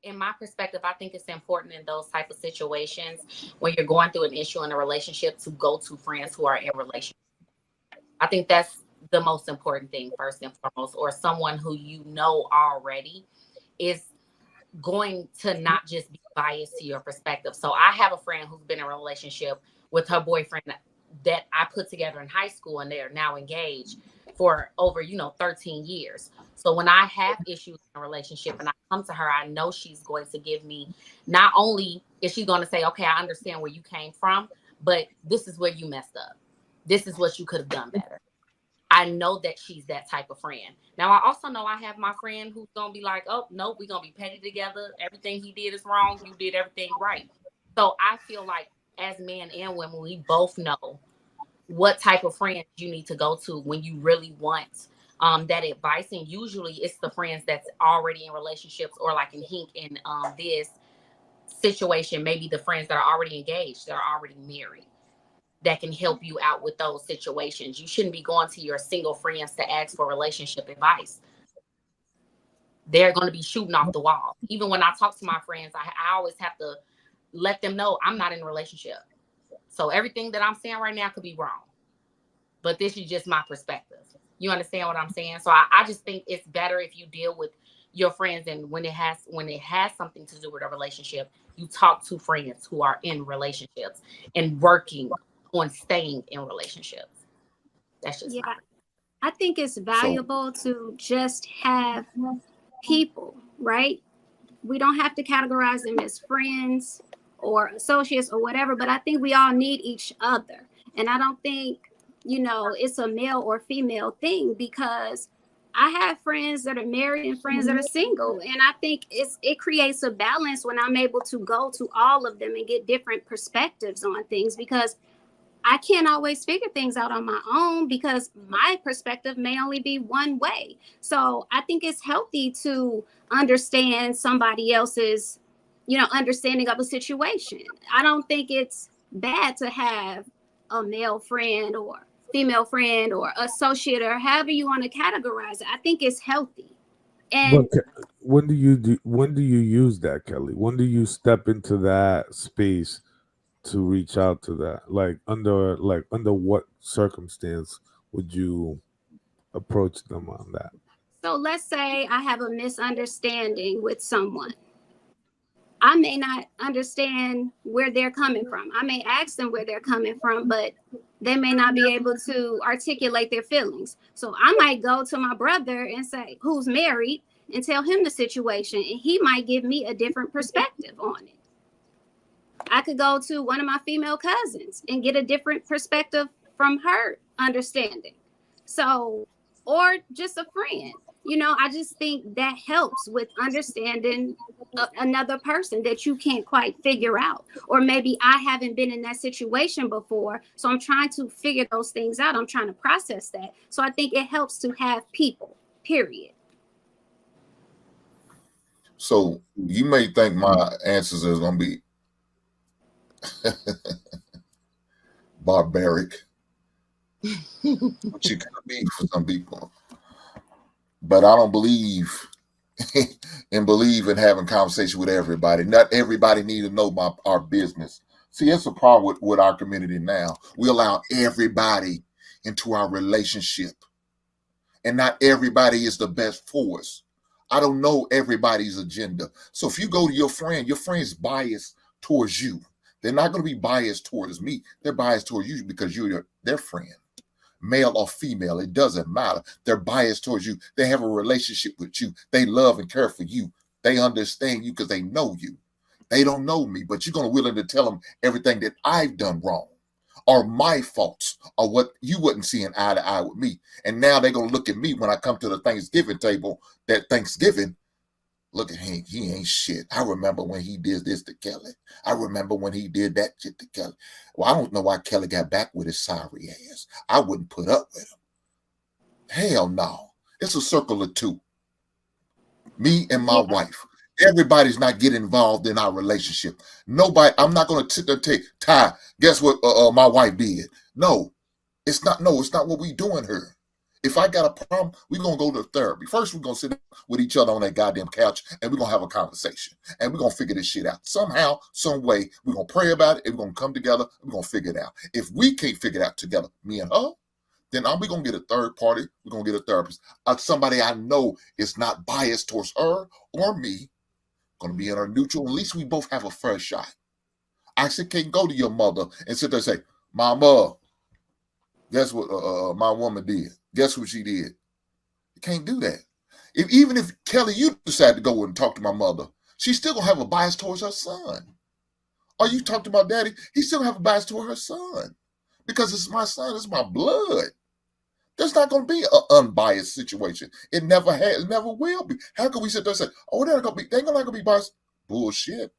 in my perspective, I think it's important in those type of situations when you're going through an issue in a relationship to go to friends who are in relationships. I think that's the most important thing first and foremost, or someone who you know already is going to not just be biased to your perspective. So I have a friend who's been in a relationship with her boyfriend that I put together in high school, and they're now engaged for over, 13 years. So when I have issues in a relationship and I come to her, I know she's going to give me, not only is she going to say, okay, I understand where you came from, but this is where you messed up. This is what you could have done better. I know that she's that type of friend. Now, I also know I have my friend who's going to be like, oh, nope, we're going to be petty together. Everything he did is wrong. You did everything right. So I feel like as men and women, we both know what type of friends you need to go to when you really want that advice. And usually it's the friends that's already in relationships, or like in Hink in this situation, maybe the friends that are already engaged, that are already married, that can help you out with those situations. You shouldn't be going to your single friends to ask for relationship advice. They're going to be shooting off the wall. Even when I talk to my friends, I always have to let them know I'm not in a relationship. So everything that I'm saying right now could be wrong. But this is just my perspective. You understand what I'm saying? So I just think it's better if you deal with your friends, and when it has something to do with a relationship, you talk to friends who are in relationships and working on staying in relationships. That's just Yeah, my. I think it's So valuable to just have people, right? We don't have to categorize them as friends or associates or whatever, but I think we all need each other. And I don't think, it's a male or female thing, because I have friends that are married and friends that are single. And I think it creates a balance when I'm able to go to all of them and get different perspectives on things, because I can't always figure things out on my own, because my perspective may only be one way. So I think it's healthy to understand somebody else's, understanding of a situation. I don't think it's bad to have a male friend or female friend or associate, or however you want to categorize it. I think it's healthy. But And when do you use that, Kelly? When do you step into that space to reach out to that? Like under what circumstance would you approach them on that? so let's say I have a misunderstanding with someone. I may not understand where they're coming from. I may ask them where they're coming from, but they may not be able to articulate their feelings. So I might go to my brother and say, who's married, and tell him the situation, and he might give me a different perspective on it. I could go to one of my female cousins and get a different perspective from her understanding. So, or just a friend. I just think that helps with understanding another person that you can't quite figure out. Or maybe I haven't been in that situation before. So I'm trying to figure those things out. I'm trying to process that. So I think it helps to have people, period. so you may think my answers is gonna be barbaric, which it could be for some people. But I don't believe believe in having conversation with everybody. Not everybody need to know our business. See, that's a problem with our community now. We allow everybody into our relationship, and not everybody is the best for us. I don't know everybody's agenda. So if you go to your friend's biased towards you. They're not going to be biased towards me. They're biased towards you because you're their friend, male or female. It doesn't matter. They're biased towards you. They have a relationship with you. They love and care for you. They understand you because they know you. They don't know me, but you're going to willing to tell them everything that I've done wrong, or my faults, or what you wouldn't see an eye to eye with me. And now they're going to look at me when I come to the Thanksgiving table, that Thanksgiving, look at him, he ain't shit. I remember when he did this to Kelly. I remember when he did that shit to Kelly. Well, I don't know why Kelly got back with his sorry ass. I wouldn't put up with him. Hell no. It's a circle of two. Me and my Yeah. wife. Everybody's not getting involved in our relationship. Nobody, I'm not going to sit there and take, Ty, guess what my wife did? No, it's not what we doing here. If I got a problem, we're going to go to therapy. First, we're going to sit with each other on that goddamn couch and we're going to have a conversation. And we're going to figure this shit out. Somehow, some way, we're going to pray about it and we're going to come together and we're going to figure it out. If we can't figure it out together, me and her, then we're going to get a third party. We're going to get a therapist. Somebody I know is not biased towards her or me, going to be in her neutral. At least we both have a fair shot. I said, can't go to your mother and sit there and say, Mama, guess what my woman did? Guess what she did? You can't do that. Even if Kelly, you decide to go and talk to my mother, she's still going to have a bias towards her son. Or you talk to my daddy, he still have a bias toward her son. Because it's my son, it's my blood. There's not going to be an unbiased situation. It never has, it never will be. How can we sit there and say, oh, they're not going to be biased? Bullshit.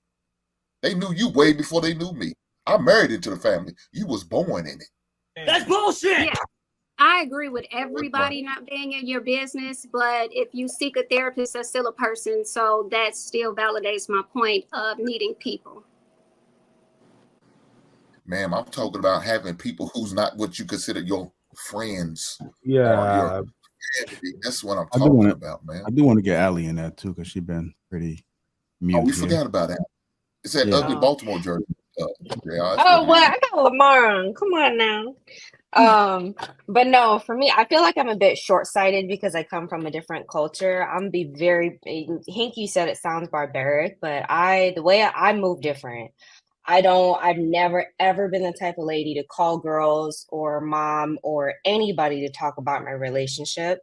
They knew you way before they knew me. I married into the family. You was born in it. That's bullshit. Yeah, I agree with everybody not being in your business, but if you seek a therapist, that's still a person. So that still validates my point of needing people. Ma'am, I'm talking about having people who's not what you consider your friends. Yeah. That's what I'm talking about, man. I do want to get Allie in that too, because she's been pretty mute. Oh, we forgot about that. It's that ugly Baltimore jersey. Well, I got Lamar on. Come on now. But no, for me, I feel like I'm a bit short-sighted because I come from a different culture. I'm be very, Hank, you said it sounds barbaric, but the way I move different. I've never ever been the type of lady to call girls or mom or anybody to talk about my relationship.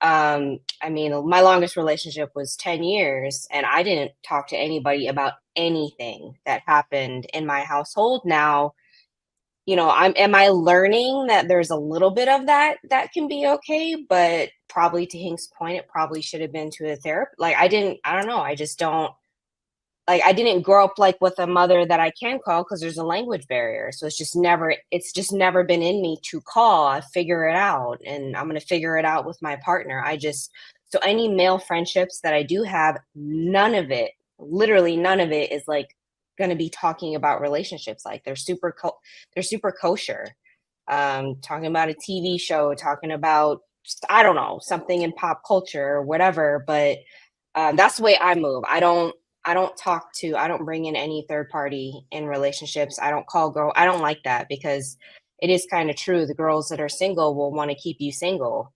I mean, my longest relationship was 10 years and I didn't talk to anybody about anything that happened in my household. Now, you know, am I learning that there's a little bit of that can be okay, but probably to Hank's point, it probably should have been to a therapist. Like I don't know. I just don't. Like I didn't grow up like with a mother that I can call because there's a language barrier. So it's just never been in me to call. I figure it out and I'm going to figure it out with my partner. So any male friendships that I do have, none of it, literally none of it is like going to be talking about relationships. Like they're super kosher. Talking about a TV show, talking about, I don't know, something in pop culture or whatever. But that's the way I move. I don't bring in any third party in relationships. I don't call girl. I don't like that because it is kind of true. The girls that are single will want to keep you single.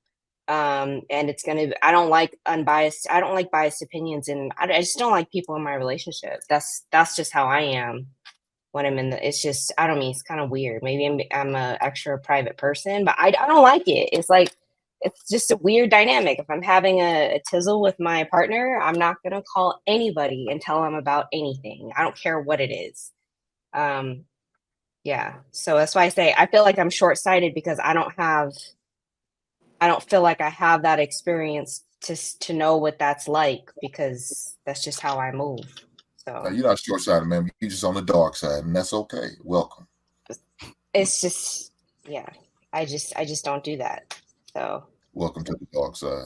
And I don't like unbiased. I don't like biased opinions. And I just don't like people in my relationship. That's just how I am when I'm in it's just, I don't mean, it's kind of weird. Maybe I'm a extra private person, but I don't like it. It's like, it's just a weird dynamic. If I'm having a tizzle with my partner, I'm not going to call anybody and tell them about anything. I don't care what it is. Yeah. So that's why I say, I feel like I'm short-sighted because I don't feel like I have that experience to know what that's like because that's just how I move. So you're not short-sighted, man. You're just on the dark side and that's okay. Welcome. It's just, yeah, I just don't do that. So welcome to the dark side.